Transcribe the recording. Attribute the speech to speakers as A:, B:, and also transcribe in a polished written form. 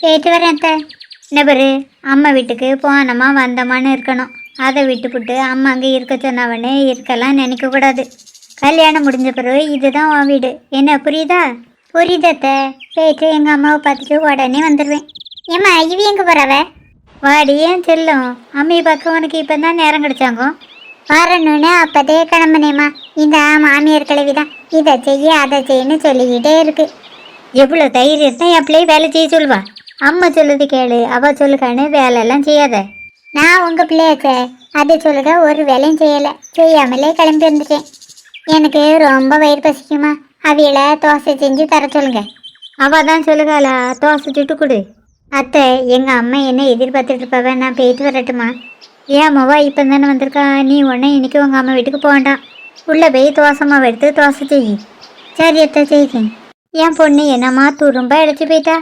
A: போயிட்டு வரேன் அத்தை. என்ன பாரு, அம்மா வீட்டுக்கு போனோமா வந்தோமான்னு இருக்கணும். அதை விட்டுப்புட்டு அம்மா அங்கே இருக்க சொன்னவனே இருக்கலாம் நினைக்கக்கூடாது. கல்யாணம் முடிஞ்ச பிறகு இதுதான் உன் வீடு. என்ன புரியுதா? புரியுதத்தை. போயிட்டு எங்கள் அம்மாவை பார்த்துட்டு உடனே வந்துடுவேன். ஏம்மா இவ எங்கே போகிறவ? வாடி ஏன் செல்லும். அம்மையை பார்க்க உனக்கு இப்போ தான் நேரம் கிடைச்சாங்க. வரணுன்னு அப்போதே கிளம்புனேம்மா. இந்த மாமியார் கிழவி தான் இதை செய்ய அதை செய்யன்னு சொல்லிக்கிட்டே இருக்கு. எவ்வளோ தைரியம் தான் என் பிள்ளையை வேலை செய்ய சொல்லுவா. அம்மா சொல்லுது கேளு, அவள் சொல்லுக்கான்னு வேலையெல்லாம் செய்யாத. நான் உங்கள் பிள்ளையாச்சே, அதை சொல்லுக ஒரு வேலையும் செய்யலை. செய்யாமலே கிளம்பி வந்துட்டேன். எனக்கு ரொம்ப வயிறு பசிக்குமா, அவியலை தோசை செஞ்சு தர சொல்லுங்க. அவள் தான் சொல்லுகாளா, தோசை சுட்டு கொடு. அத்தை, எங்கள் அம்மா என்ன எதிர்பார்த்துட்டு இருப்பாவ, நான் போயிட்டு வரட்டுமா? ஏன் அம்மாவா இப்போ தானே வந்திருக்கா, நீ உடனே இன்னைக்கு உங்கள் அம்மா வீட்டுக்கு போக வேண்டாம். உள்ளே போய் தோசை மாவு எடுத்து தோசை செய். சரி அத்தை செய்கிறேன். என் பொண்ணு என்னம்மா துரும்பா அடிச்சு போயிட்டா.